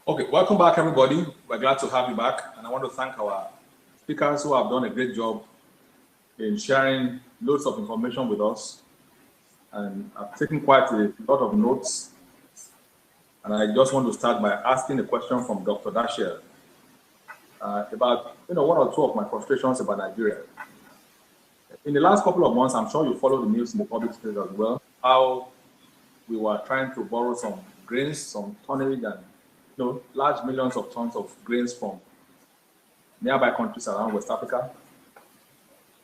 Okay, welcome back, everybody. We're glad to have you back, and I want to thank our speakers who have done a great job in sharing loads of information with us, and I've taken quite a lot of notes. And I just want to start by asking a question from Dr. Dashiell about one or two of my frustrations about Nigeria. In the last couple of months, I'm sure you follow the news in the public space as well, how we were trying to borrow some grains, some tonnage, and large millions of tons of grains from nearby countries around West Africa.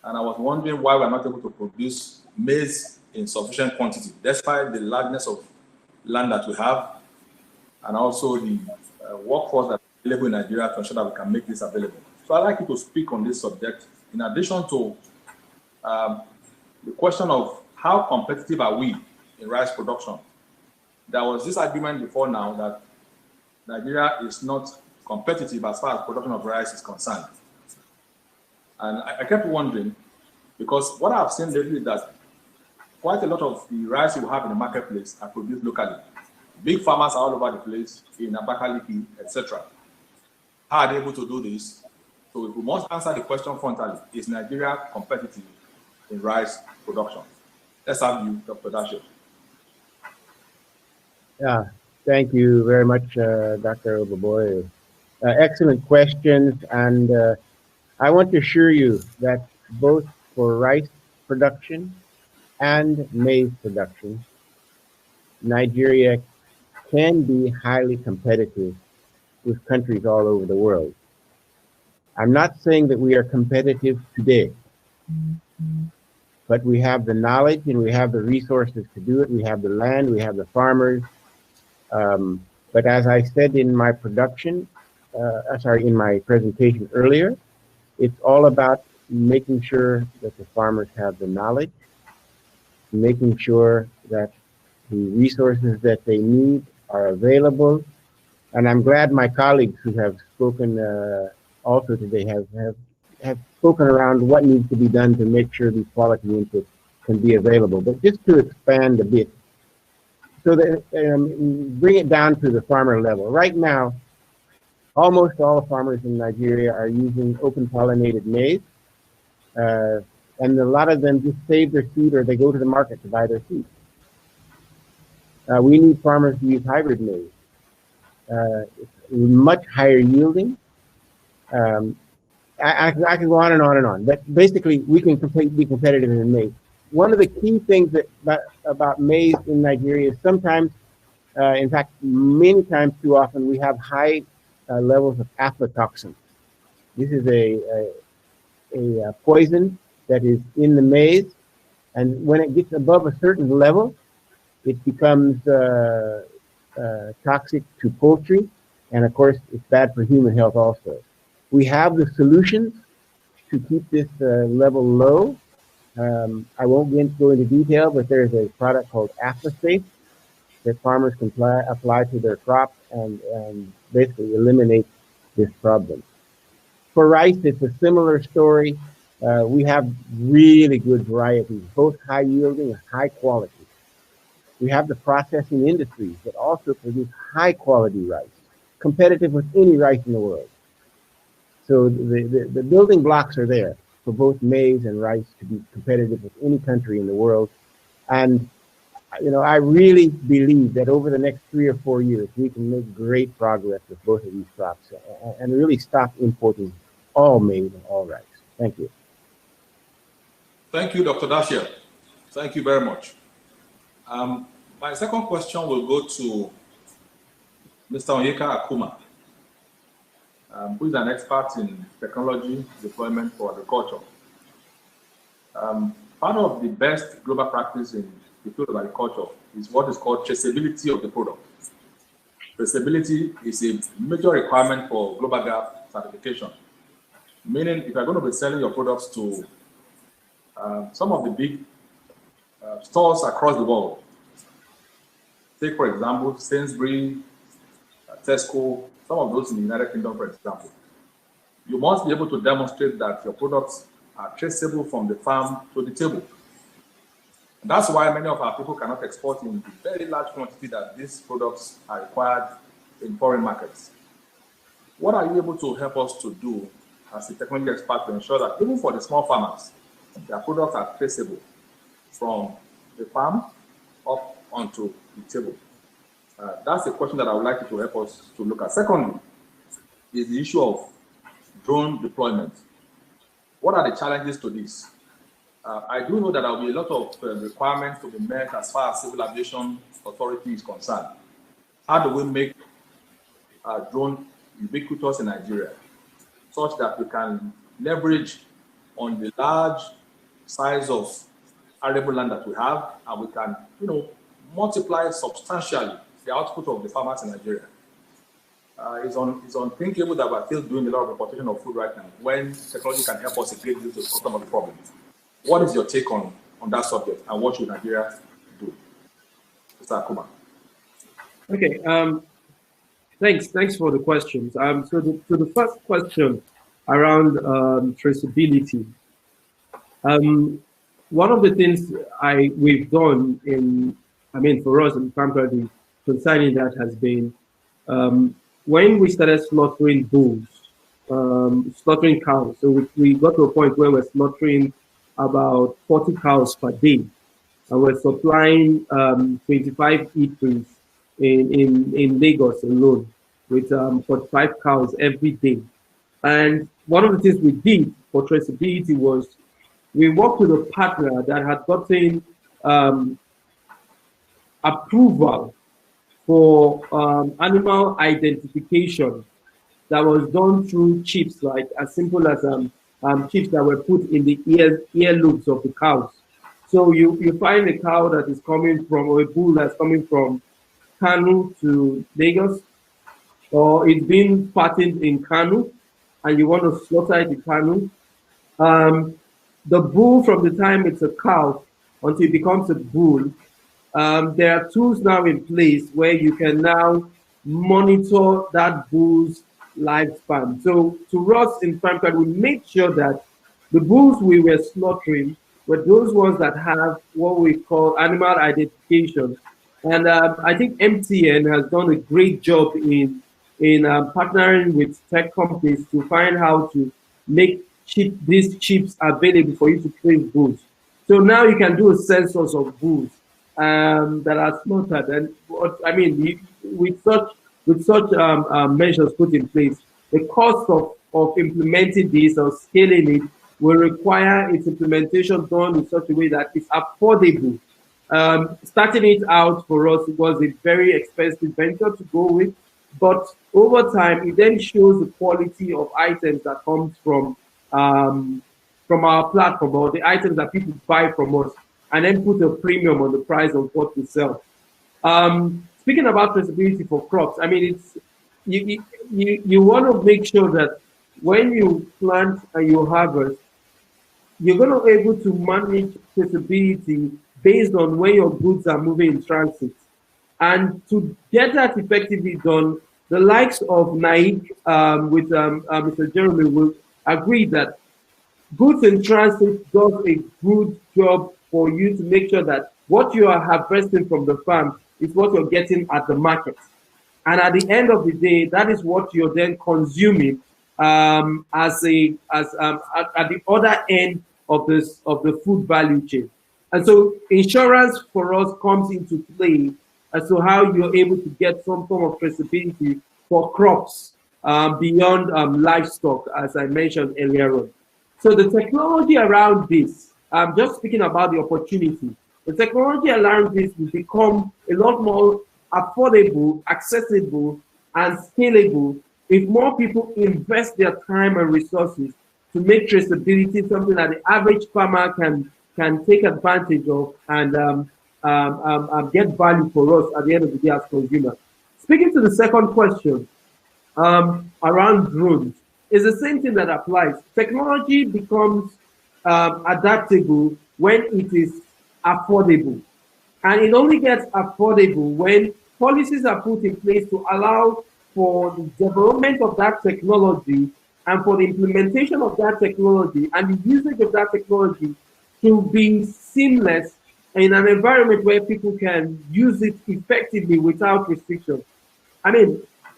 And I was wondering why we're not able to produce maize in sufficient quantity, despite the largeness of land that we have, and also the workforce that's available in Nigeria to ensure that we can make this available. So I'd like you to speak on this subject, in addition to the question of how competitive are we in rice production. There was this argument before now that Nigeria is not competitive as far as production of rice is concerned. And I kept wondering, because what I've seen lately is that quite a lot of the rice you have in the marketplace are produced locally. Big farmers are all over the place, in Abakaliki, etc. How are they able to do this? So we must answer the question frontally. Is Nigeria competitive in rice production? Let's have you, Dr. Dashiell. Yeah, thank you very much, Dr. Olowyeye. Excellent questions, and I want to assure you that both for rice production and maize production, Nigeria can be highly competitive with countries all over the world. I'm not saying that we are competitive today, but we have the knowledge and we have the resources to do it. We have the land, we have the farmers. But as I said in my in my presentation earlier, it's all about making sure that the farmers have the knowledge, making sure that the resources that they need are available. And I'm glad my colleagues who have spoken also today have spoken around what needs to be done to make sure these quality inputs can be available. But just to expand a bit, so that bring it down to the farmer level. Right now, almost all the farmers in Nigeria are using open pollinated maize. And a lot of them just save their seed or they go to the market to buy their seed. We need farmers to use hybrid maize. It's much higher yielding. I can go on and on and on, but basically we can be competitive in maize. One of the key things about maize in Nigeria is sometimes, in fact, many times too often, we have high levels of aflatoxin. This is a poison that is in the maize, and when it gets above a certain level, it becomes toxic to poultry, and of course, it's bad for human health also. We have the solutions to keep this level low. I won't go into detail, but there's a product called Aflasafe that farmers can apply to their crop and basically eliminate this problem. For rice, it's a similar story. We have really good varieties, both high yielding and high quality. We have the processing industries that also produce high quality rice, competitive with any rice in the world. So the building blocks are there for both maize and rice to be competitive with any country in the world. And I really believe that over the next 3 or 4 years, we can make great progress with both of these crops and really stop importing all maize and all rice. Thank you. Thank you, Dr. Dashiell. Thank you very much. My second question will go to Mr. Onyeka Akumah, who is an expert in technology deployment for agriculture. Part of the best global practice in the field of agriculture is what is called traceability of the product. Traceability is a major requirement for global GAP certification, meaning if you're going to be selling your products to some of the big stores across the world, take for example Sainsbury's, Tesco, some of those in the United Kingdom, for example, you must be able to demonstrate that your products are traceable from the farm to the table. And that's why many of our people cannot export in the very large quantity that these products are required in foreign markets. What are you able to help us to do as a technology expert to ensure that even for the small farmers, their products are traceable from the farm up onto the table? That's a question that I would like you to help us to look at. Secondly, is the issue of drone deployment. What are the challenges to this? I do know that there will be a lot of requirements to be met as far as civil aviation authority is concerned. How do we make drone ubiquitous in Nigeria such that we can leverage on the large size of arable land that we have, and we can, multiply substantially the output of the farmers in Nigeria? It's unthinkable that we're still doing a lot of importation of food right now when technology can help us a great deal to solve some of the problems. What is your take on that subject, and what should Nigeria do? Mr. Akumah. Okay, thanks for the questions. So the first question around traceability. One of the things we've done for us in Farmcrowdy concerning that has been when we started slaughtering bulls, slaughtering cows. So we got to a point where we're slaughtering about 40 cows per day, and we're supplying 25 eateries in Lagos alone with 45 cows every day. And one of the things we did for traceability was we worked with a partner that had gotten approval for animal identification that was done through chips, like as simple as chips that were put in the earlobes of the cows. So you find a cow that is coming from, or a bull that's coming from Kano to Lagos, or it's being fattened in Kano, and you want to slaughter it in Kano. The bull, from the time it's a cow until it becomes a bull, there are tools now in place where you can now monitor that bull's lifespan. So to us in Farmcrowdy, we made sure that the bulls we were slaughtering were those ones that have what we call animal identification. And I think MTN has done a great job in partnering with tech companies to find how to make these chips available for you to trace bulls. So now you can do a census of bulls that are slaughtered. And with such measures put in place, the cost of implementing this or scaling it will require its implementation done in such a way that it's affordable. Starting it out for us, it was a very expensive venture to go with, but over time, it then shows the quality of items that comes from our platform, or the items that people buy from us, and then put a premium on the price of what we sell. Speaking about traceability for crops, it's you want to make sure that when you plant and you harvest, you're going to be able to manage traceability based on where your goods are moving in transit. And to get that effectively done, the likes of NAIC with Mr. Jerome will agree that goods in transit does a good job for you to make sure that what you are harvesting from the farm is what you're getting at the market. And at the end of the day, that is what you're then consuming at the other end of the food value chain. And so insurance for us comes into play as to how you're able to get some form of traceability for crops beyond livestock, as I mentioned earlier on. So the technology around this, just speaking about the opportunity, the technology around this will become a lot more affordable, accessible, and scalable if more people invest their time and resources to make traceability something that the average farmer can take advantage of and get value for us at the end of the day as consumers. Speaking to the second question around drones, it's the same thing that applies. Technology becomes adaptable when it is affordable. And it only gets affordable when policies are put in place to allow for the development of that technology and for the implementation of that technology and the usage of that technology to be seamless in an environment where people can use it effectively without restrictions.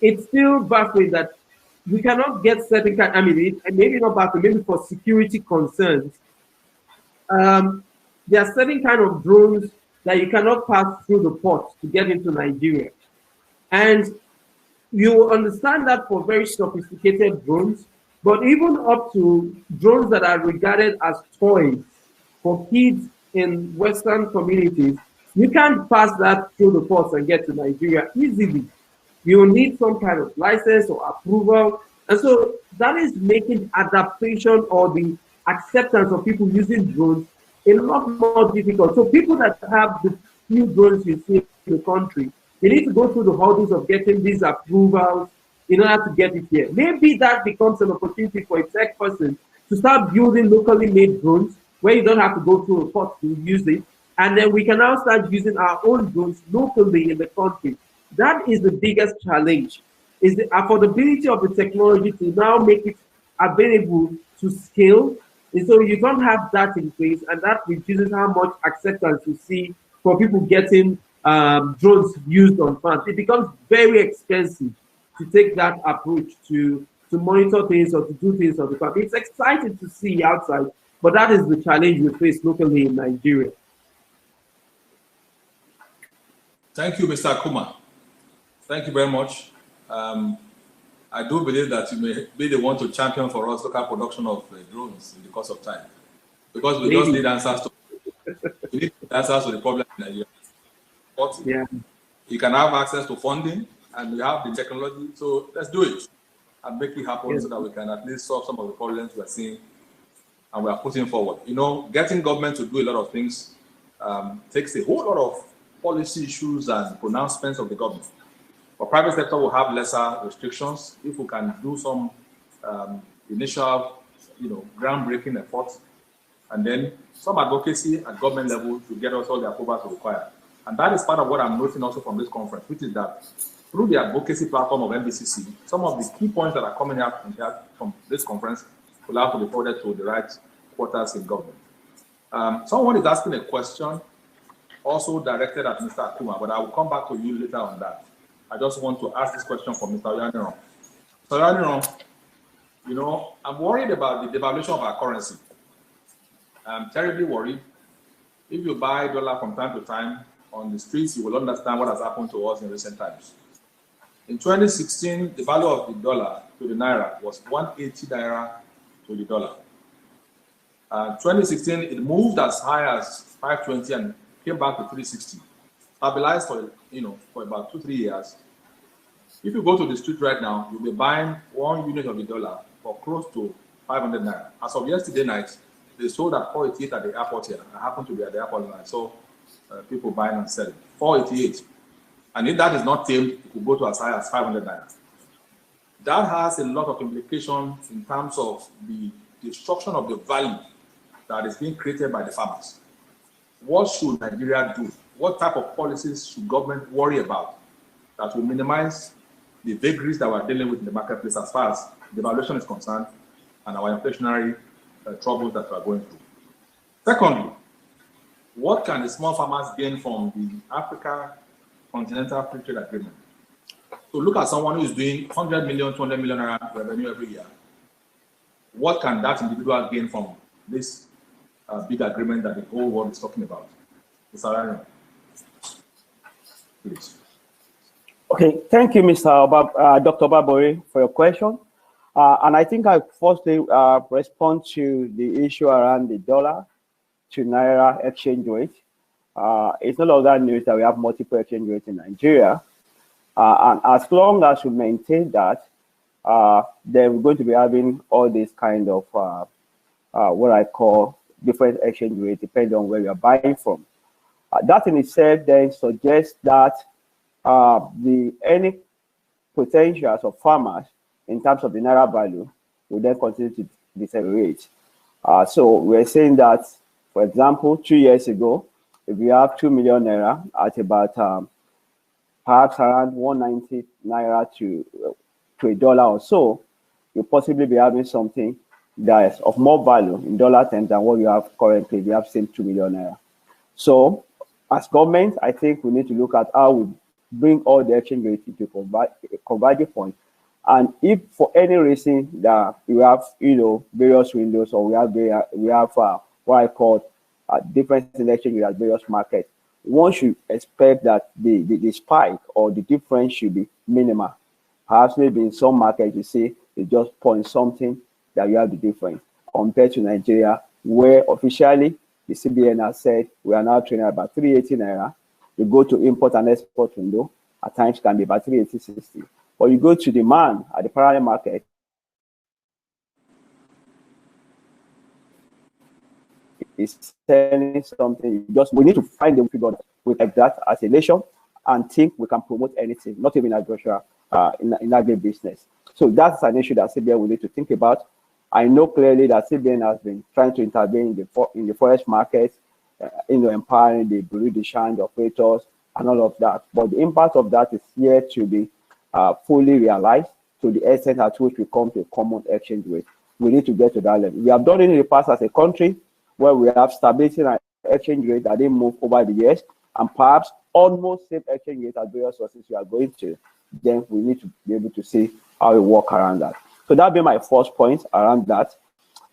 it's still baffling that we cannot get certain kind. I mean, maybe not baffling, maybe for security concerns. There are certain kind of drones that you cannot pass through the port to get into Nigeria, and you understand that for very sophisticated drones, but even up to drones that are regarded as toys for kids in Western communities, you can't pass that through the ports and get to Nigeria easily. You need some kind of license or approval. And so that is making adaptation or the acceptance of people using drones a lot more difficult. So people that have the few drones you see in the country, they need to go through the hurdles of getting these approvals in order to get it here. Maybe that becomes an opportunity for a tech person to start building locally made drones where you don't have to go through a port to use it. And then we can now start using our own drones locally in the country. That is the biggest challenge, is the affordability of the technology to now make it available to scale. And so you don't have that in place, and that reduces how much acceptance you see for people getting drones used on farms. It becomes very expensive to take that approach to monitor things or to do things on the farm. It's exciting to see outside, but that is the challenge we face locally in Nigeria. Thank you, Mr. Akumah. Thank you very much. I do believe that you may be the one to champion for us local production of drones in the course of time, because we just need answers to the problem in Nigeria. But you can have access to funding and we have the technology, so let's do it and make it happen so that we can at least solve some of the problems we are seeing and we are putting forward. You know, getting government to do a lot of things takes a whole lot of policy issues and pronouncements of the government. But private sector will have lesser restrictions if we can do some initial, groundbreaking efforts, and then some advocacy at government level to get us all the approvals required. And that is part of what I'm noting also from this conference, which is that through the advocacy platform of NBCC, some of the key points that are coming out from this conference will have to be forwarded to the right quarters in government. Someone is asking a question also directed at Mr. Akumah, but I will come back to you later on that. I just want to ask this question from Mr. Jerome. Mr. Jerome, I'm worried about the devaluation of our currency. I'm terribly worried. If you buy dollar from time to time on the streets, you will understand what has happened to us in recent times. In 2016, the value of the dollar to the naira was 180 naira to the dollar. 2016, it moved as high as 520 and came back to 360. Stabilized for about 2-3 years. If you go to the street right now, you'll be buying 1 unit of the dollar for close to 500 naira. As of yesterday night, they sold at 488 at the airport here. I happen to be at the airport and I saw people buying and selling. 488. And if that is not tamed, it could go to as high as 500 naira. That has a lot of implications in terms of the destruction of the value that is being created by the farmers. What should Nigeria do? What type of policies should government worry about that will minimize the vagaries that we're dealing with in the marketplace as far as devaluation is concerned and our inflationary troubles that we're going through? Secondly, what can the small farmers gain from the Africa Continental Free Trade Agreement? So look at someone who is doing 100 million, 200 million revenue every year. What can that individual gain from this big agreement that the whole world is talking about? Mr. Ryan, please. Okay, thank you, Dr. Babori, for your question. And I think I firstly respond to the issue around the dollar to naira exchange rate. It's not all that news that we have multiple exchange rates in Nigeria. And as long as we maintain that, then we're going to be having all this kind of what I call different exchange rates depending on where you're buying from. That in itself then suggests that any potentials of farmers in terms of the naira value will then continue to deteriorate. So we're saying that, for example, 2 years ago, if we have 2 million naira at about perhaps around 190 naira to $1 or so, you'll possibly be having something that is of more value in dollar terms than what you have currently. We have same 2 million naira. So as government, I think we need to look at how we bring all the exchange rates into a converging point. And if for any reason that we have, various windows, or we have what I call difference in exchange rate at various markets, one should expect that the spike or the difference should be minimal. Perhaps maybe in some markets you see it just point something that you have the difference, compared to Nigeria, where officially the CBN has said we are now trading about 380 naira. You go to import and export window, at times can be about 380.60. But you go to demand at the parallel market, it's selling something. We need to find the figure with like that as a nation and think we can promote anything, not even agriculture, in agribusiness. So that's an issue that CBN will need to think about. I know clearly that CBN has been trying to intervene in the forest market, empowering the Bureau de Change operators and all of that. But the impact of that is yet to be fully realized to the extent at which we come to a common exchange rate. We need to get to that level. We have done it in the past as a country, where we have stability in our exchange rate that didn't move over the years, and perhaps almost same exchange rate at various sources we are going to. Then we need to be able to see how we work around that. So that'll be my first point around that.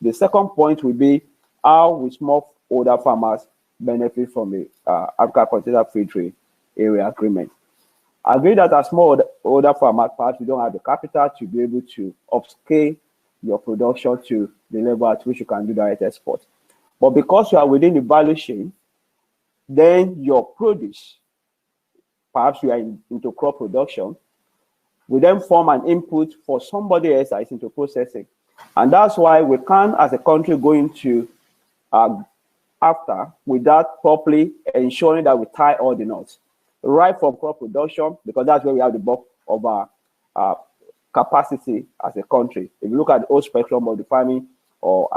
The second point will be how we smallholder farmers benefit from the Africa Continental Free Trade Area Agreement. I agree that as smallholder farmers, perhaps you don't have the capital to be able to upscale your production to the level at which you can do direct export. But because you are within the value chain, then your produce, perhaps you are into crop production, will then form an input for somebody else that is into processing. And that's why we can't, as a country, go into after without properly ensuring that we tie all the knots, right from crop production, because that's where we have the bulk of our capacity as a country. If you look at the whole spectrum of the farming or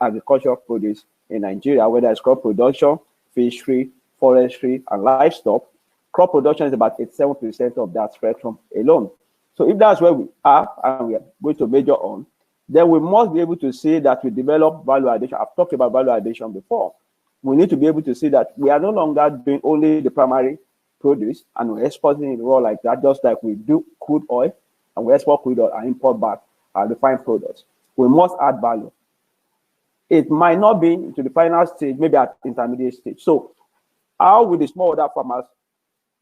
agricultural produce in Nigeria, whether it's crop production, fishery, forestry, and livestock, crop production is about 87% of that spectrum alone. So if that's where we are and we are going to major on, then we must be able to see that we develop value addition. I've talked about value addition before. We need to be able to see that we are no longer doing only the primary produce and we're exporting it raw like that, just like we do crude oil, and we export crude oil and import back our refined products. We must add value. It might not be to the final stage, maybe at intermediate stage. So how will the smallholder farmers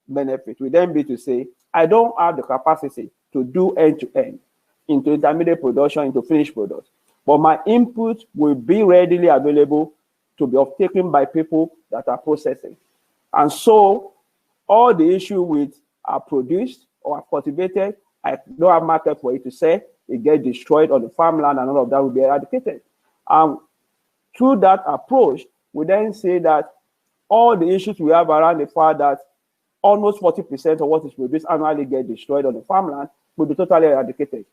benefit? Will then be to say, I don't have the capacity to do end-to-end into intermediate production, into finished products, but my input will be readily available to be taken by people that are processing. And so all the issue with are produced or are cultivated, I don't have market for it to sell, it gets destroyed on the farmland, and all of that will be eradicated. Through that approach, we then say that all the issues we have around the fact that almost 40% of what is produced annually get destroyed on the farmland will be totally eradicated.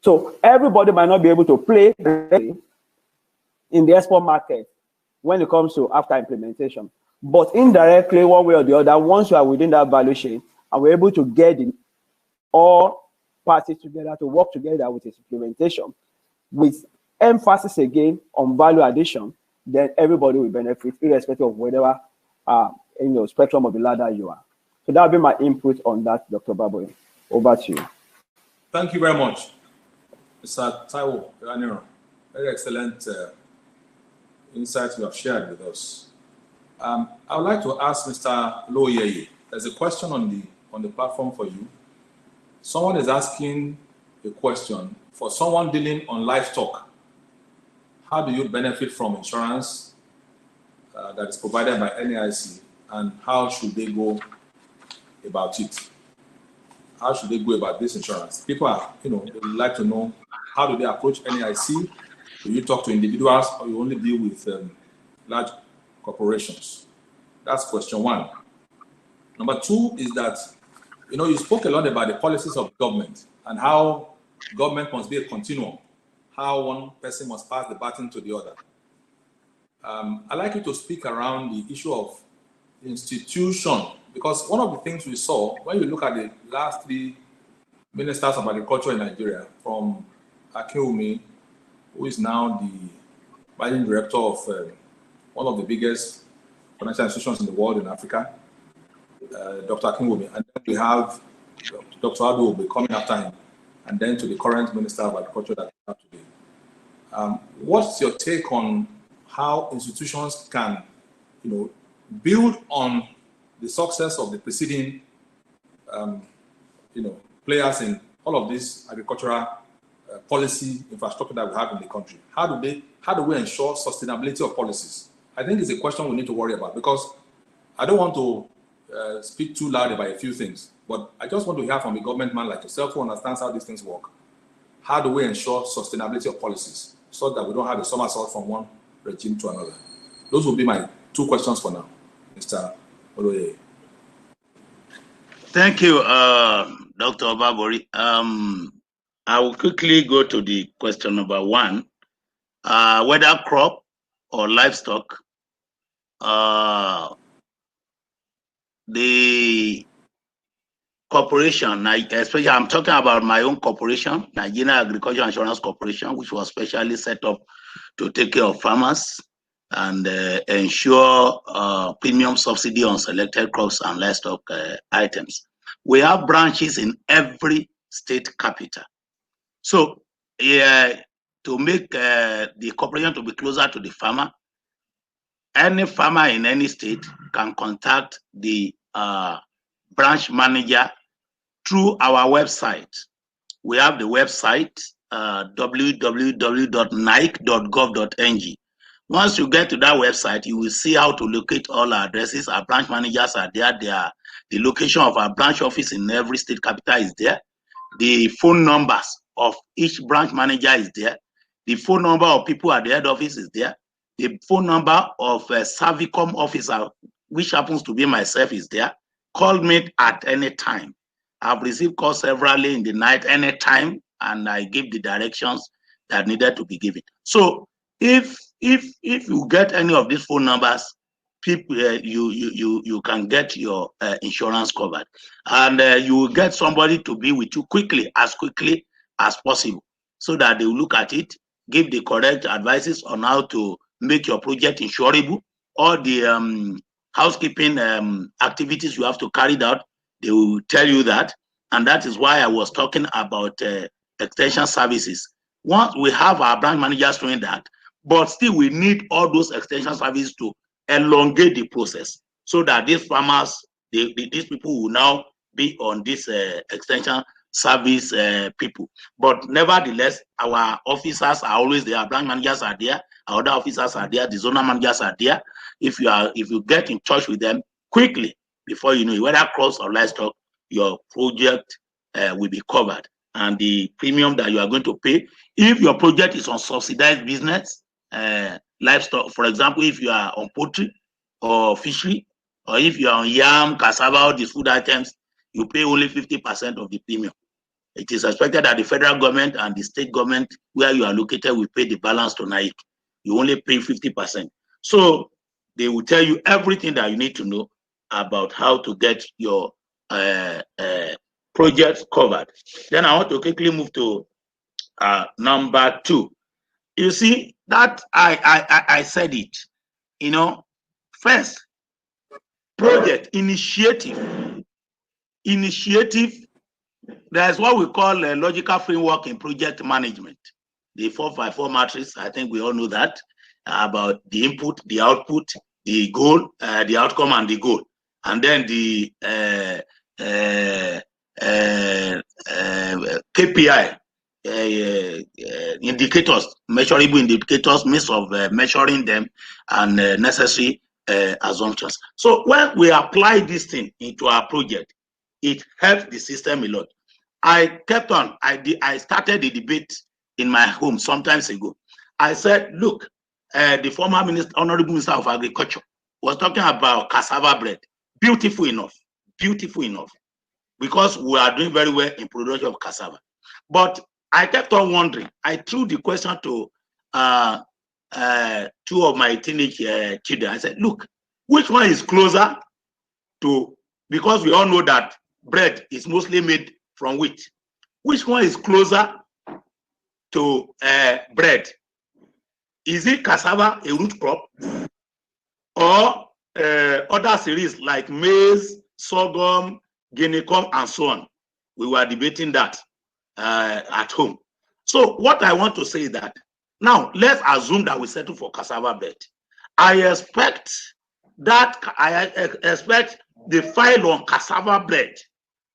So everybody might not be able to play in the export market when it comes to after implementation. But indirectly, one way or the other, once you are within that value chain and we're able to get in all parties together to work together with its implementation, with emphasis again on value addition, then everybody will benefit irrespective of whatever spectrum of the ladder you are. So that will be my input on that, Dr. Baboy. Over to you. Thank you very much, Mr. Taiwo Iraniro. Very excellent insights you have shared with us. I would like to ask Mr. Olowyeye. There's a question on the platform for you. Someone is asking a question for someone dealing on livestock. How do you benefit from insurance that is provided by NAIC, and how should they go about it? How should they go about this insurance? People are, they would like to know, how do they approach NAIC? Do you talk to individuals, or you only deal with large corporations? That's question one. Number two is that, you spoke a lot about the policies of government and how government must be a continuum, how one person must pass the baton to the other. I'd like you to speak around the issue of institution, because one of the things we saw when you look at the last three ministers of agriculture in Nigeria, from Akumah, who is now the managing director of one of the biggest financial institutions in the world in Africa, Dr. Akinwumi, and then we have Dr. Adu will be coming after him, and then to the current Minister of Agriculture that we have today. What's your take on how institutions can, build on the success of the preceding, players in all of this agricultural policy infrastructure that we have in the country? How do we ensure sustainability of policies? I think it's a question we need to worry about, because I don't want to speak too loud about a few things, but I just want to hear from a government man like yourself who understands how these things work. How do we ensure sustainability of policies so that we don't have a somersault from one regime to another? Those will be my two questions for now, Mr. Olowyeye. Thank you, Dr. Obabori. I will quickly go to the question number one. Whether crop or livestock, the corporation, especially I'm talking about my own corporation, Nigerian Agriculture Insurance Corporation, which was specially set up to take care of farmers and ensure premium subsidy on selected crops and livestock items. We have branches in every state capital. So to make the corporation to be closer to the farmer, any farmer in any state can contact the branch manager through our website. We have the website www.nic.gov.ng. Once you get to that website, you will see how to locate all our addresses. Our branch managers are there. The location of our branch office in every state capital is there. The phone numbers of each branch manager is there. The phone number of people at the head office is there. The phone number of a Servicom officer, which happens to be myself, is there. Call me at any time. I've received calls severally in the night, any time, and I give the directions that needed to be given. So if you get any of these phone numbers, people, you can get your insurance covered, and you will get somebody to be with you quickly as possible, so that they will look at it, give the correct advices on how to make your project insurable, all the housekeeping activities you have to carry out. They will tell you that, and that is why I was talking about extension services. Once we have our branch managers doing that, but still we need all those extension services to elongate the process, so that these farmers, these people will now be on this extension service people. But nevertheless, our officers are always there, our branch managers are there, our other officers are there, the zonal managers are there. If you get in touch with them quickly, before you know it, whether crops or livestock, your project will be covered, and the premium that you are going to pay, if your project is on subsidized business, livestock, for example, if you are on poultry or fishery, or if you are on yam, cassava, all these food items, you pay only 50% of the premium. It is expected that the federal government and the state government where you are located will pay the balance to NIC. You only pay 50%. So they will tell you everything that you need to know about how to get your projects covered. Then I want to quickly move to number two. You see that I said it, first, project initiative, there's what we call a logical framework in project management. The 4x4 matrix, I think we all know that, about the input, the output, the goal, the outcome, and the goal. And then the KPI, indicators, measurable indicators, means of measuring them, and necessary assumptions. So when we apply this thing into our project, it helps the system a lot. I kept on, I started the debate in my home some time ago. I said, look, the former minister, Honorable Minister of Agriculture, was talking about cassava bread. Beautiful enough, because we are doing very well in production of cassava. But I kept on wondering. I threw the question to two of my teenage children. I said, look, which one is closer to, because we all know that bread is mostly made from wheat. Which one is closer to bread? Is it cassava, a root crop, or other cereals like maize, sorghum, guinea corn, and so on. We were debating that at home. So what I want to say is that now let's assume that we settle for cassava bed. I expect the file on cassava blade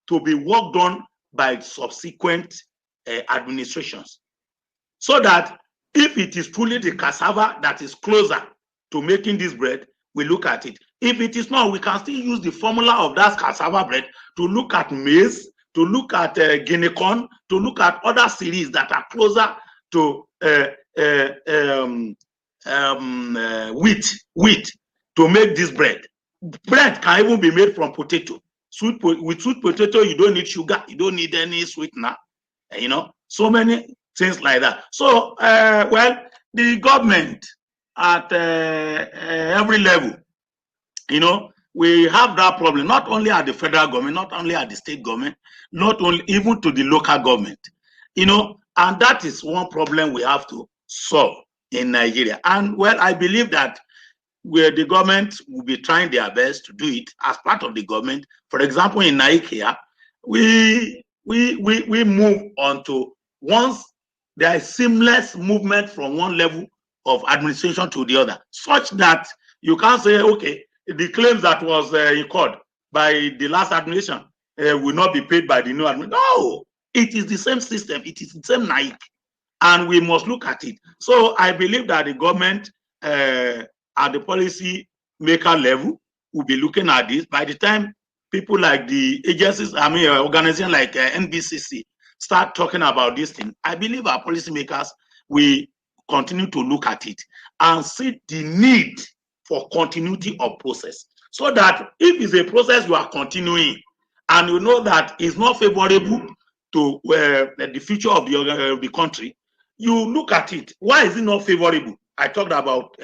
to be worked on by subsequent administrations, so that if it is truly the cassava that is closer to making this bread, we look at it. If it is not, we can still use the formula of that cassava bread to look at maize, to look at guinea corn, to look at other cereals that are closer to wheat to make this bread. Bread can even be made from potato. With sweet potato, you don't need sugar, you don't need any sweetener, you know, so many things like that. So, well, the government at every level, you know, we have that problem, not only at the federal government, not only at the state government, not only even to the local government, you know, and that is one problem we have to solve in Nigeria. And well, I believe that where the government will be trying their best to do it as part of the government. For example, in IITA, we move on to, once there is seamless movement from one level of administration to the other, such that you can't say, okay, the claims that was incurred by the last administration will not be paid by the new administration. No, it is the same system, it is the same NAIC, and we must look at it. So I believe that the government at the policy maker level will be looking at this. By the time people like the agencies, I mean, organizations like NBCC start talking about this thing, I believe our policymakers will continue to look at it and see the need for continuity of process. So that if it's a process you are continuing and you know that it's not favorable to the future of the country, you look at it. Why is it not favorable? I talked about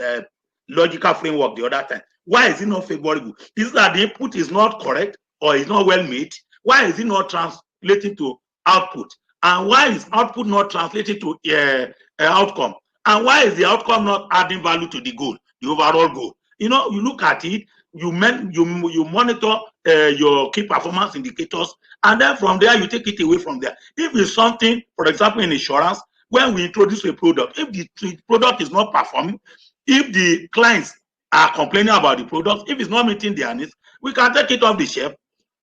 logical framework the other time. Why is it not favorable? Is it that the input is not correct or is not well made? Why is it not translated to output? And why is output not translated to outcome? And why is the outcome not adding value to the goal, the overall goal? You know, you look at it, you monitor your key performance indicators, and then from there you take it away from there. If it's something, for example, in insurance, when we introduce a product, if the product is not performing, if the clients are complaining about the product, if it's not meeting their needs, we can take it off the shelf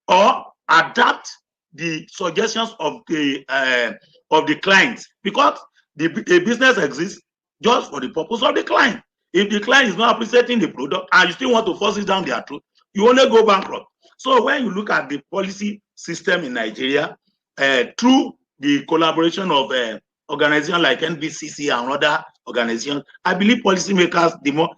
or adapt the suggestions of the clients, because the business exists just for the purpose of the client. If the client is not appreciating the product and you still want to force it down their throat, you only go bankrupt. So when you look at the policy system in Nigeria, through the collaboration of organizations like NBCC and other organizations, I believe policymakers, the more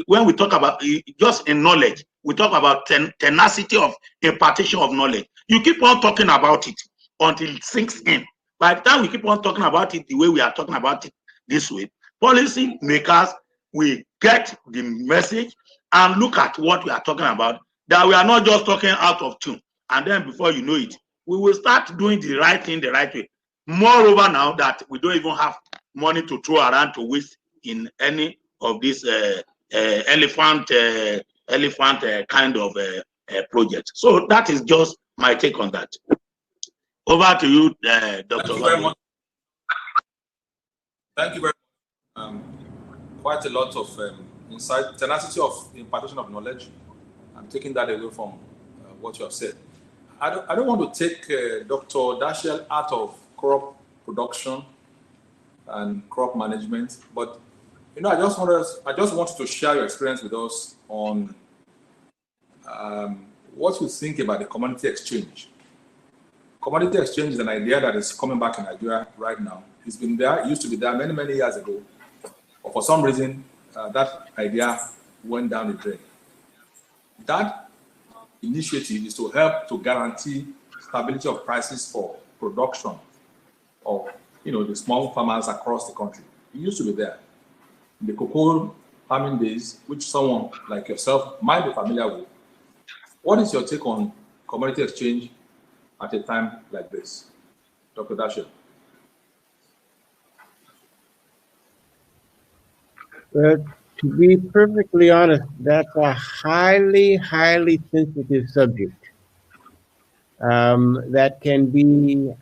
when we talk about just in knowledge, we talk about tenacity of impartation of knowledge. You keep on talking about it until it sinks in. By the time we keep on talking about it the way we are talking about it this way, policymakers will get the message and look at what we are talking about, that we are not just talking out of tune. And then before you know it, we will start doing the right thing the right way. Moreover, now that we don't even have money to throw around to waste in any of these elephant kind of projects. So that is just my take on that. Over to you, Dr. Thank you very much. Thank you very much. Quite a lot of insight, tenacity of impartation of knowledge. I'm taking that away from what you have said. I don't want to take Dr. Dashiell out of crop production and crop management, but you know, I just want you to share your experience with us on what you think about the commodity exchange. Commodity exchange is an idea that is coming back in Nigeria right now. It's been there, it used to be there many, many years ago. But for some reason, that idea went down the drain. That initiative is to help to guarantee stability of prices for production of, you know, the small farmers across the country. It used to be there. In the cocoa farming days, which someone like yourself might be familiar with. What is your take on commodity exchange at a time like this, Dr. Dashiell? To be perfectly honest, that's a highly, highly sensitive subject. that can be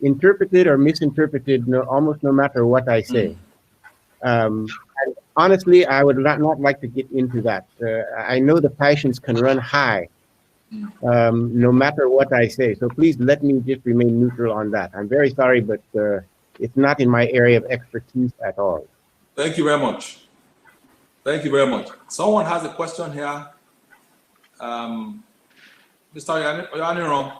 interpreted or misinterpreted almost no matter what I say. And honestly, I would not like to get into that. I know the passions can run high no matter what I say. So please let me just remain neutral on that. I'm very sorry, but it's not in my area of expertise at all. Thank you very much. Thank you very much. Someone has a question here. Mr. Jerome,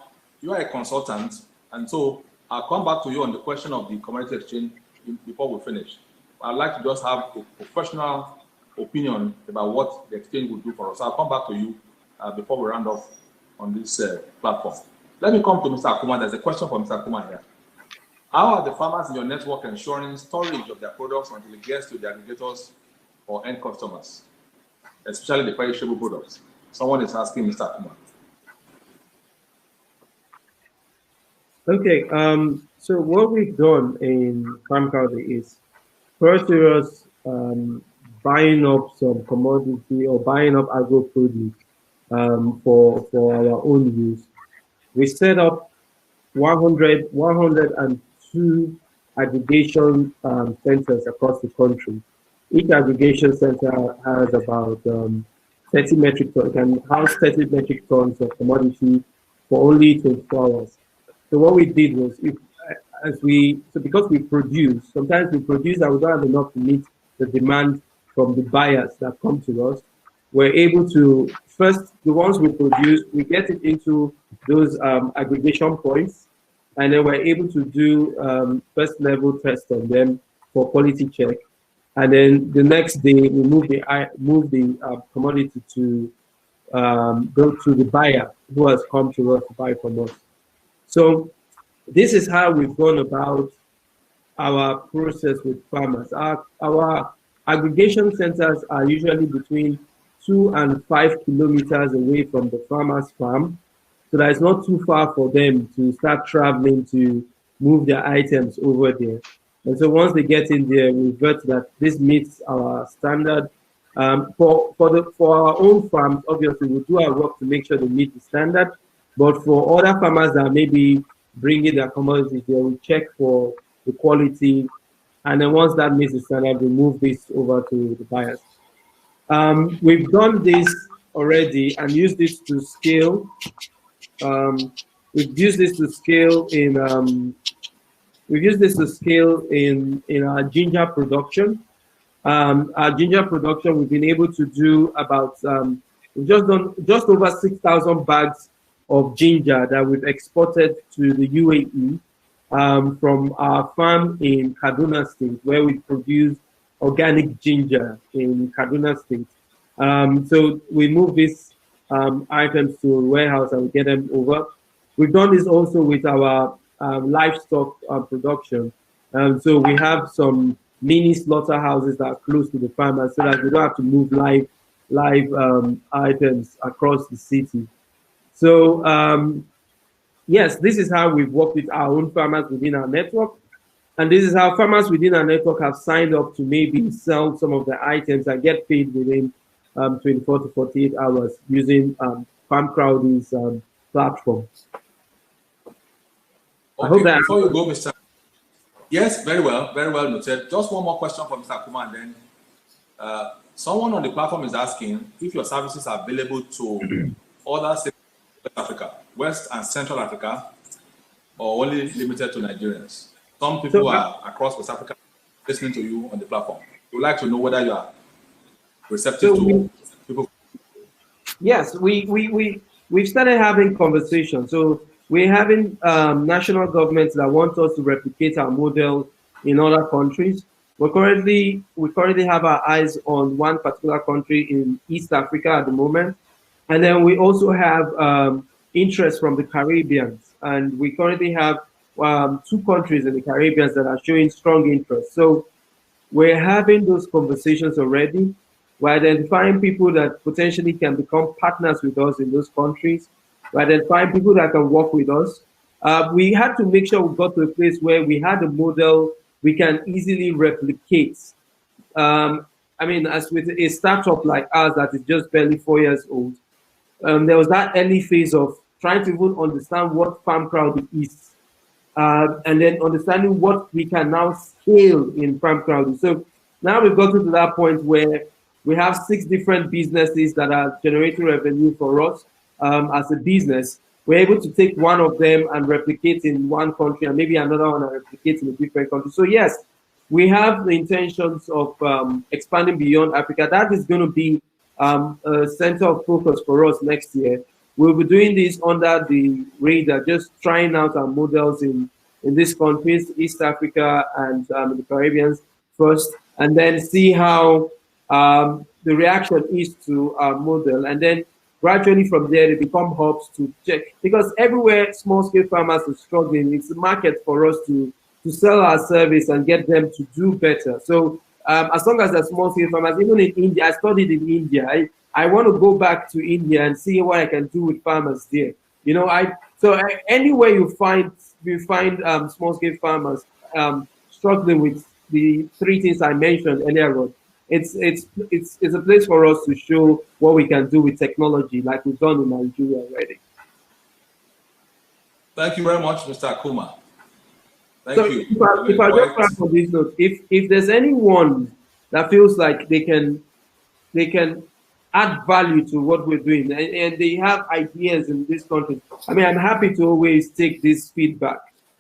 you are a consultant, and so I'll come back to you on the question of the commodity exchange before we finish. I'd like to just have a professional opinion about what the exchange will do for us. I'll come back to you before we round off on this platform. Let me come to Mr. Akumah. There's a question for Mr. Akumah here. How are the farmers in your network ensuring storage of their products until it gets to the aggregators or end customers, especially the perishable products? Someone is asking Mr. Akumah. Okay, so what we've done in Farmcrowdy is first it was buying up some commodity or buying up agro produce for our own use. We set up 102 aggregation centers across the country. Each aggregation center has about 30 metric tons, can house 30 metric tons of commodity for only 24 hours. So what we did was, because we produce, sometimes we produce and we don't have enough to meet the demand from the buyers that come to us. We're able to, first, the ones we produce, we get it into those aggregation points, and then we're able to do first level tests on them for quality check. And then the next day, we move the commodity to go to the buyer who has come to us to buy from us. So this is how we've gone about our process with farmers. Our aggregation centers are usually between 2 and 5 kilometers away from the farmer's farm. So that it's not too far for them to start traveling to move their items over there. And so once they get in there, we vet that this meets our standard. For our own farms, obviously, we do our work to make sure they meet the standard. But for other farmers that may be bringing their commodities, they will check for the quality. And then once that meets the standard, we move this over to the buyers. We've done this already and used this to scale. We've used this to scale in our ginger production. Our ginger production, we've been able to do about we've just done just over 6,000 bags of ginger that we've exported to the UAE from our farm in Kaduna State, where we produce organic ginger in Kaduna State. So we move these items to a warehouse and we get them over. We've done this also with our livestock production. So we have some mini slaughterhouses that are close to the farmers so that we don't have to move live items across the city. So yes, this is how we've worked with our own farmers within our network. And this is how farmers within our network have signed up to maybe sell some of the items and get paid within 24 to 48 hours using Farmcrowdy's platform. Okay, I hope that before you go, Mr. Yes, very well noted. Just one more question for Mr. Akumah, and then someone on the platform is asking if your services are available to other states of Africa, West and Central Africa, or only limited to Nigerians. Some people are across West Africa listening to you on the platform. We would like to know whether you are receptive to people. Yes, we've started having conversations. So we're having national governments that want us to replicate our model in other countries. We currently have our eyes on one particular country in East Africa at the moment. And then we also have interest from the Caribbean. And we currently have 2 countries in the Caribbean that are showing strong interest. So we're having those conversations already. We're identifying people that potentially can become partners with us in those countries. We're identifying people that can work with us. We had to make sure we got to a place where we had a model we can easily replicate. I mean, as with a startup like ours that is just barely 4 years old, there was that early phase of trying to even understand what Farmcrowdy is, and then understanding what we can now scale in Farmcrowdy. So now we've gotten to that point where we have 6 different businesses that are generating revenue for us as a business. We're able to take one of them and replicate in one country, and maybe another one and replicate in a different country. So yes, we have the intentions of expanding beyond Africa. That is going to be a center of focus for us next year. We'll be doing this under the radar, just trying out our models in these countries, East Africa and the Caribbean first, and then see how the reaction is to our model. And then gradually from there, they become hubs to check. Because everywhere small-scale farmers are struggling, it's a market for us to sell our service and get them to do better. So as long as they're small-scale farmers, even in India, I studied in India. I want to go back to India and see what I can do with farmers there. You know, anywhere you find small-scale farmers struggling with the 3 things I mentioned earlier on, it's a place for us to show what we can do with technology, like we've done in Nigeria already. Thank you very much, Mr. Akumah. Thank you. If I just add on this note, if there's anyone that feels like they can add value to what we're doing and they have ideas in this country, I mean, I'm happy to always take this feedback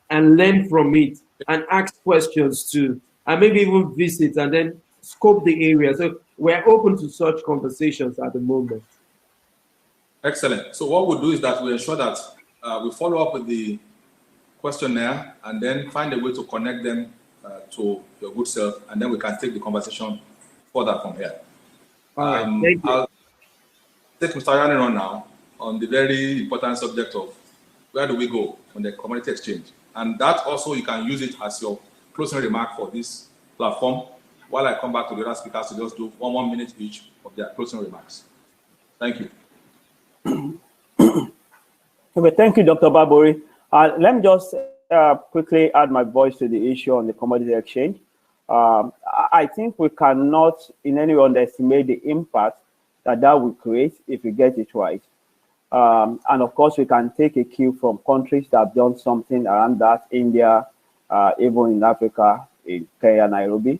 and learn from it and ask questions too, and maybe even visit and then scope the area. So we're open to such conversations at the moment. Excellent. So what we'll do is that we ensure that we follow up with the questionnaire and then find a way to connect them to your good self, and then we can take the conversation further from here. Thank you. I'll take Mr. Yanni on now on the very important subject of where do we go on the commodity exchange. And that also, you can use it as your closing remark for this platform, while I come back to the other speakers to just do 1 minute each of their closing remarks. Thank you. Okay, thank you, Dr. Barbori. Let me just quickly add my voice to the issue on the commodity exchange. I think we cannot in any way underestimate the impact that will create if we get it right. And of course, we can take a cue from countries that have done something around that, India, even in Africa, in Kenya, Nairobi.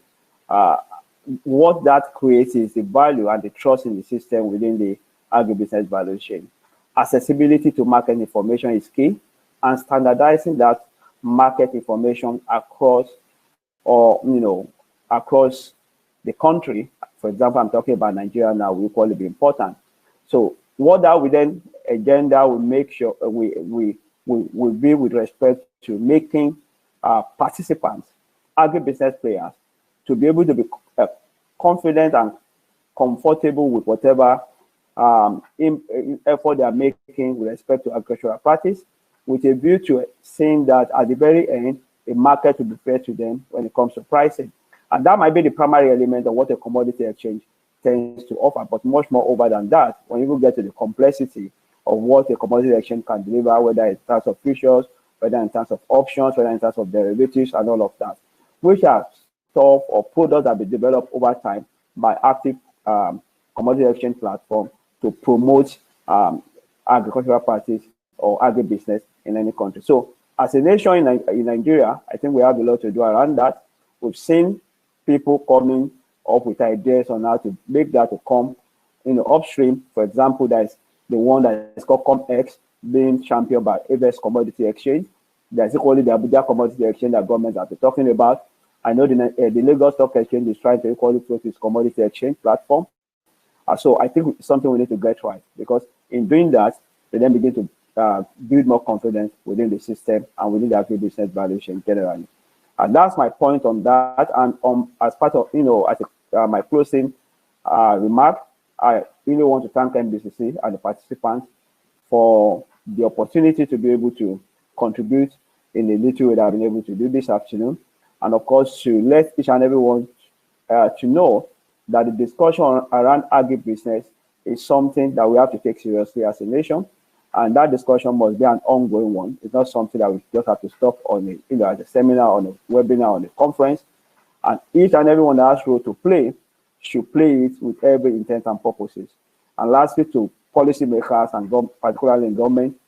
What that creates is the value and the trust in the system within the agribusiness value chain. Accessibility to market information is key, and standardizing that market information across across the country. For example, I'm talking about Nigeria now, will equally be important. So what that will then agenda will make sure we be with respect to making participants, agribusiness players, to be able to be confident and comfortable with whatever effort they are making with respect to agricultural practice, with a view to saying that at the very end, a market will be fair to them when it comes to pricing. And that might be the primary element of what a commodity exchange tends to offer, but much more over than that, when you get to the complexity of what a commodity exchange can deliver, whether in terms of futures, whether in terms of options, whether in terms of derivatives, and all of that, which are stuff or products that have been developed over time by active commodity exchange platform to promote agricultural practice or agribusiness in any country. So as a nation in Nigeria, I think we have a lot to do around that. We've seen people coming up with ideas on how to make that to come upstream. For example, there's the one that is called ComX, being championed by Aves Commodity Exchange. There's equally the Abuja Commodity Exchange that governments have been talking about. I know the Lagos Stock Exchange is trying to equally put its commodity exchange platform. So I think it's something we need to get right, because in doing that, they then begin to build more confidence within the system and within the agribusiness value chain generally. And that's my point on that. And as part of, my closing remark, I really want to thank NBCC and the participants for the opportunity to be able to contribute in the little way that I've been able to do this afternoon. And of course, to let each and everyone to know that the discussion around agribusiness is something that we have to take seriously as a nation. And that discussion must be an ongoing one. It's not something that we just have to stop on at a seminar, on a webinar, on a conference. And each and everyone that has a role to play should play it with every intent and purposes. And lastly, to policymakers and particularly in government,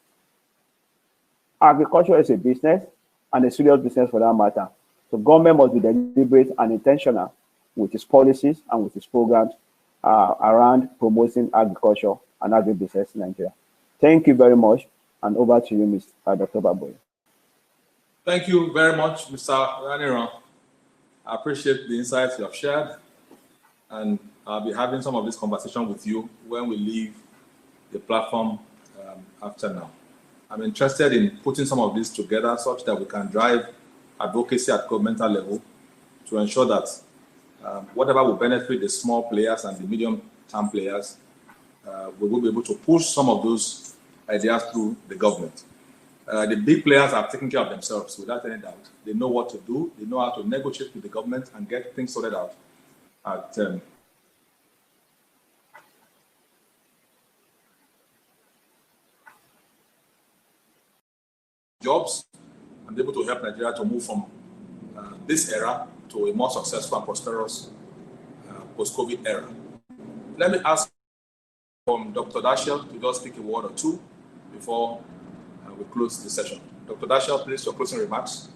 Agriculture is a business, and a serious business for that matter. So government must be deliberate and intentional with its policies and with its programs around promoting agriculture and agribusiness in Nigeria. Thank you very much, and over to you, Mr. Dr. Baboye. Thank you very much, Mr. Raniran. I appreciate the insights you have shared, and I'll be having some of this conversation with you when we leave the platform after now. I'm interested in putting some of this together such that we can drive advocacy at governmental level to ensure that whatever will benefit the small players and the medium-term players, we will be able to push some of those ideas through the government. The big players are taking care of themselves without any doubt. They know what to do. They know how to negotiate with the government and get things sorted out at jobs and be able to help Nigeria to move from this era to a more successful and prosperous post-COVID era. Let me ask from Dr. Dashiell to just speak a word or two before we close the session. Dr. Dashiell, please, your closing remarks.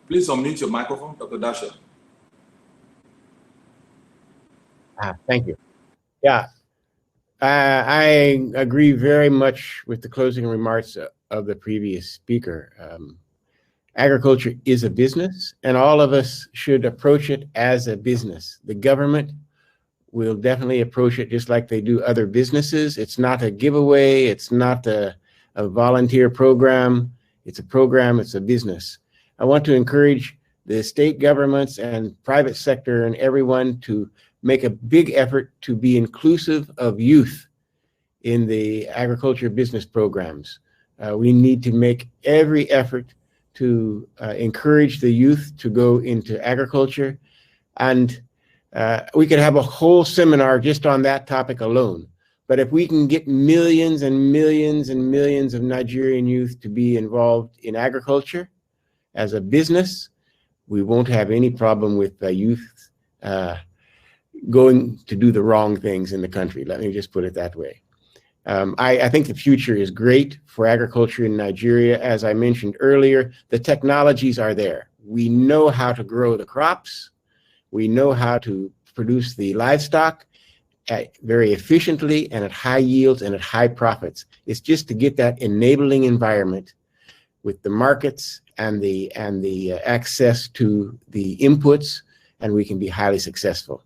Please unmute your microphone, Dr. Dashiell. Thank you. Yeah, I agree very much with the closing remarks of the previous speaker. Agriculture is a business, and all of us should approach it as a business. The government will definitely approach it just like they do other businesses. It's not a giveaway. It's not a volunteer program. It's a program. It's a business. I want to encourage the state governments and private sector and everyone to make a big effort to be inclusive of youth in the agriculture business programs. We need to make every effort to encourage the youth to go into agriculture. And we could have a whole seminar just on that topic alone. But if we can get millions and millions and millions of Nigerian youth to be involved in agriculture as a business, we won't have any problem with youth going to do the wrong things in the country. Let me just put it that way. I think the future is great for agriculture in Nigeria. As I mentioned earlier, the technologies are there. We know how to grow the crops. We know how to produce the livestock very efficiently and at high yields and at high profits. It's just to get that enabling environment with the markets and the access to the inputs, and we can be highly successful.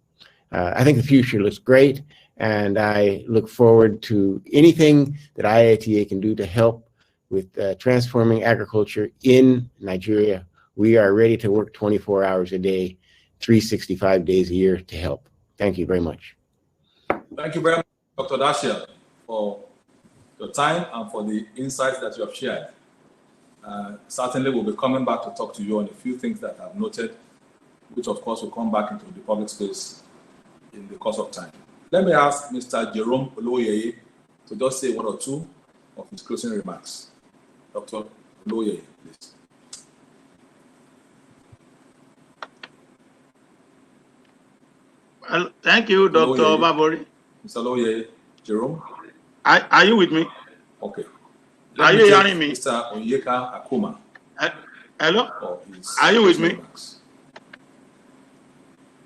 I think the future looks great, and I look forward to anything that IITA can do to help with transforming agriculture in Nigeria. We are ready to work 24 hours a day, 365 days a year to help. Thank you very much. Thank you very much, Dr. Dashiell, for your time and for the insights that you have shared. Certainly, we'll be coming back to talk to you on a few things that I've noted, which of course will come back into the public space in the course of time. Let me ask Mr. Jerome Olowyeye to just say one or two of his closing remarks. Dr. Olowyeye, please. Well, thank you, Dr. Baboye. Mr. Olowyeye, Jerome. Are you with me? Okay. Are you hearing me? Mr. Onyeka Akumah. Hello? Are you with me? Remarks.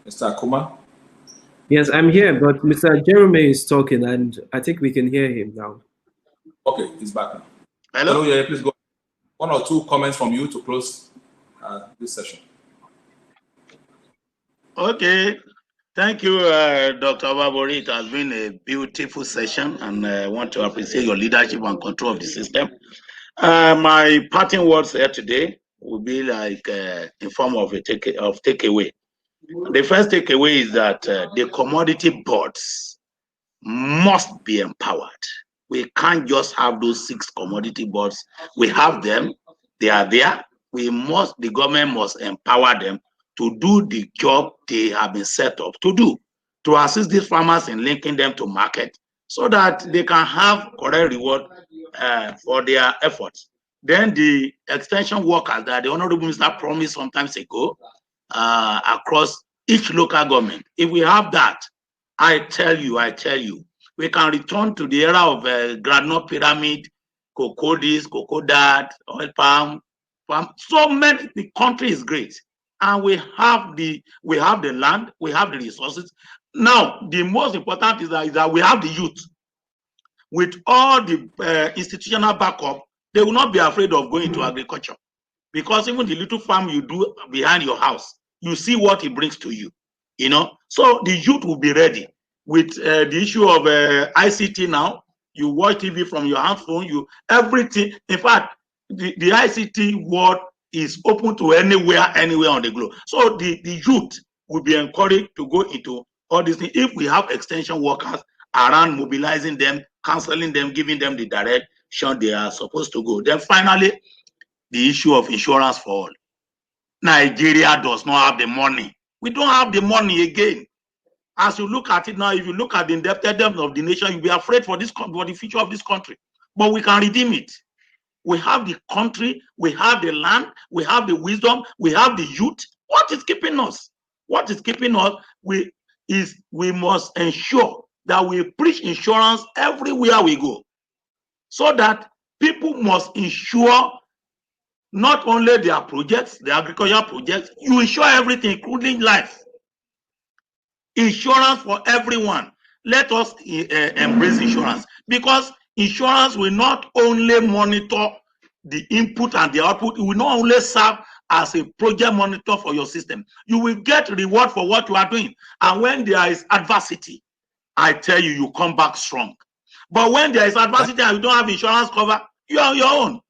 Mr. Akumah? Yes, I'm here, but Mr. Jerome is talking, and I think we can hear him now. Okay, he's back now. Hello? Hello, please go. One or two comments from you to close this session. Okay. Thank you, Dr. Baboye. It has been a beautiful session, and I want to appreciate your leadership and control of the system. My parting words here today will be like in form of a takeaway. The first takeaway is that the commodity boards must be empowered. We can't just have those 6 commodity boards. We have them, they are there. The government must empower them to do the job they have been set up to do, to assist these farmers in linking them to market so that they can have correct reward for their efforts. Then the extension workers that the Honorable Minister promised some time ago, across each local government. If we have that, I tell you, we can return to the era of groundnut pyramid, cocoa this, cocoa that, oil palm. So many. The country is great, and we have the land, we have the resources. Now, the most important is that we have the youth. With all the institutional backup, they will not be afraid of going into agriculture, because even the little farm you do behind your house, you see what it brings to you. You know, so the youth will be ready. With the issue of ICT now, you watch TV from your handphone, everything. In fact, the ICT world is open to anywhere on the globe. So the youth will be encouraged to go into all these things if we have extension workers around, mobilizing them, counseling them, giving them the direction they are supposed to go. Then finally, the issue of insurance for all. Nigeria does not have the money. We don't have the money again. As you look at it now, if you look at the indebtedness of the nation, you'll be afraid for the future of this country. But we can redeem it. We have the country, we have the land, we have the wisdom, we have the youth. What is keeping us? What is keeping us? We must ensure that we preach insurance everywhere we go, so that people must insure not only their projects, the agricultural projects, you insure everything, including life. Insurance for everyone. Let us embrace insurance, because insurance will not only monitor the input and the output, it will not only serve as a project monitor for your system. You will get reward for what you are doing. And when there is adversity, I tell you, you come back strong. But when there is adversity and you don't have insurance cover, you are on your own.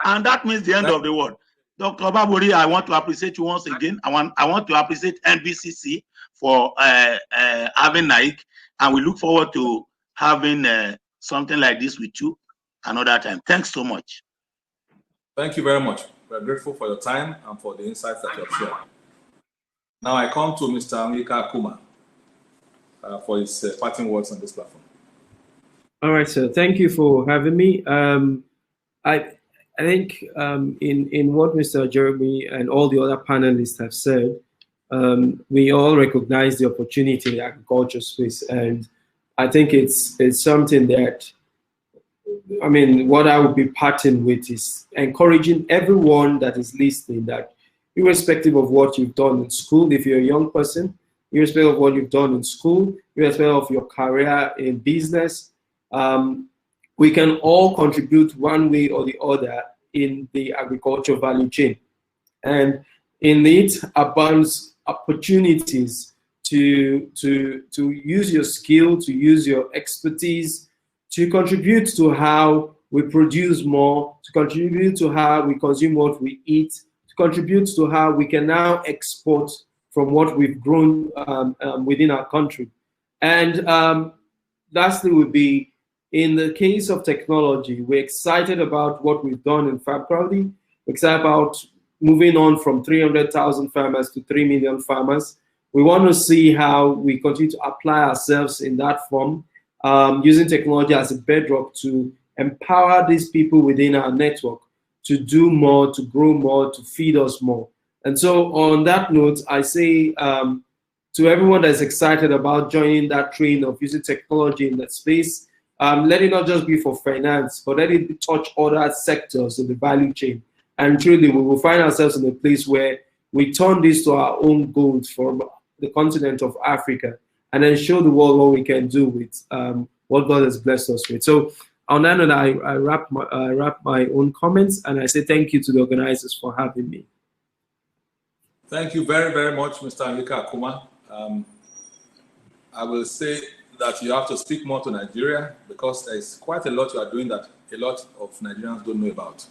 And that means the end of the world. Dr. Babori, I want to appreciate you once again. I want to appreciate NBCC for having Nike, and we look forward to having something like this with you another time. Thanks so much. Thank you very much. We're grateful for your time and for the insights that you have shared. Now I come to Mr. Onyeka Akumah for his parting words on this platform. All right, sir. Thank you for having me. I think in what Mr. Jeremy and all the other panelists have said, we all recognize the opportunity in the agriculture space, and I think it's something that, I mean, what I would be parting with is encouraging everyone that is listening that, irrespective of what you've done in school, if you're a young person, irrespective of what you've done in school, irrespective of your career in business, we can all contribute one way or the other in the agriculture value chain. And in it abounds opportunities to use your skill, to use your expertise, to contribute to how we produce more, to contribute to how we consume what we eat, to contribute to how we can now export from what we've grown within our country. And lastly would be, in the case of technology, we're excited about what we've done in Farmcrowdy. We're excited about moving on from 300,000 farmers to 3 million farmers. We want to see how we continue to apply ourselves in that form, using technology as a bedrock to empower these people within our network to do more, to grow more, to feed us more. And so on that note, I say to everyone that's excited about joining that train of using technology in that space, let it not just be for finance, but let it touch other sectors of the value chain. And truly, we will find ourselves in a place where we turn this to our own goals for the continent of Africa, and then show the world what we can do with what God has blessed us with. So on that note, I wrap my own comments, and I say thank you to the organizers for having me. Thank you very, very much, Mr. Onyeka Akumah. I will say that you have to speak more to Nigeria, because there is quite a lot you are doing that a lot of Nigerians don't know about.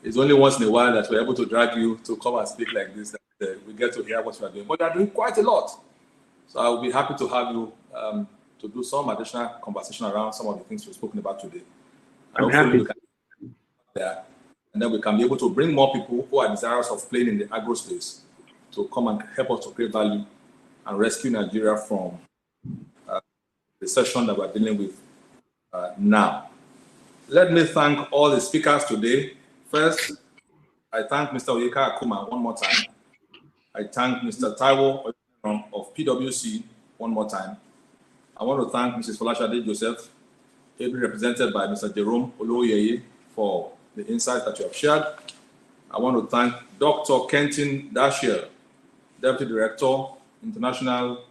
It's only once in a while that we're able to drag you to come and speak like this, that we get to hear what you are doing. But you are doing quite a lot. So I will be happy to have you to do some additional conversation around some of the things we've spoken about today. And I'm happy. We can there, and then we can be able to bring more people who are desirous of playing in the agro space to come and help us to create value and rescue Nigeria from the session that we're dealing with now. Let me thank all the speakers today. First, I thank Mr. Onyeka Akumah one more time. I thank Mr. Taiwo of PwC one more time. I want to thank Mrs. Folashade Joseph, ably represented by Mr. Jerome Olowyeye, for the insights that you have shared. I want to thank Dr. Kenton Dashiell, Deputy Director, International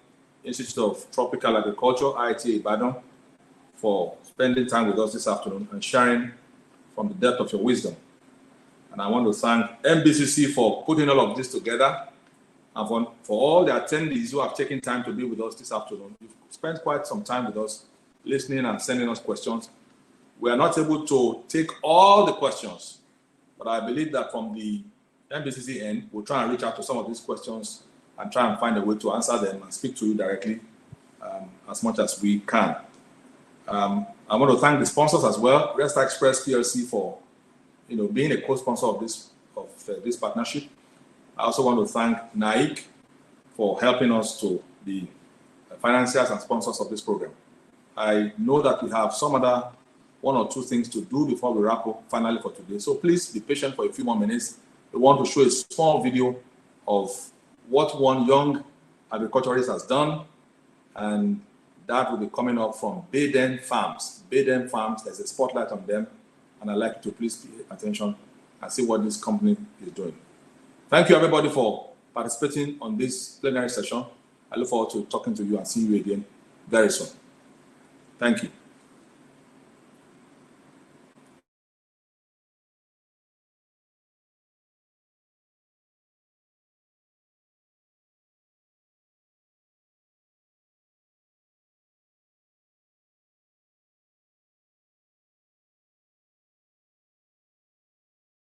Institute of Tropical Agriculture, IITA Ibadan, for spending time with us this afternoon and sharing from the depth of your wisdom. And I want to thank NBCC for putting all of this together, and for all the attendees who have taken time to be with us this afternoon. You've spent quite some time with us, listening and sending us questions. We are not able to take all the questions, but I believe that from the NBCC end, we'll try and reach out to some of these questions and try and find a way to answer them and speak to you directly as much as we can. I want to thank the sponsors as well, Resta Express PLC, for being a co-sponsor of this partnership. I also want to thank NAIC for helping us to be financiers and sponsors of this program. I know that we have some other one or two things to do before we wrap up finally for today. So please be patient for a few more minutes. We want to show a small video of what one young agriculturist has done, and that will be coming up from Baden Farms. Baden Farms, there's a spotlight on them, and I'd like you to please pay attention and see what this company is doing. Thank you, everybody, for participating on this plenary session. I look forward to talking to you and seeing you again very soon. Thank you.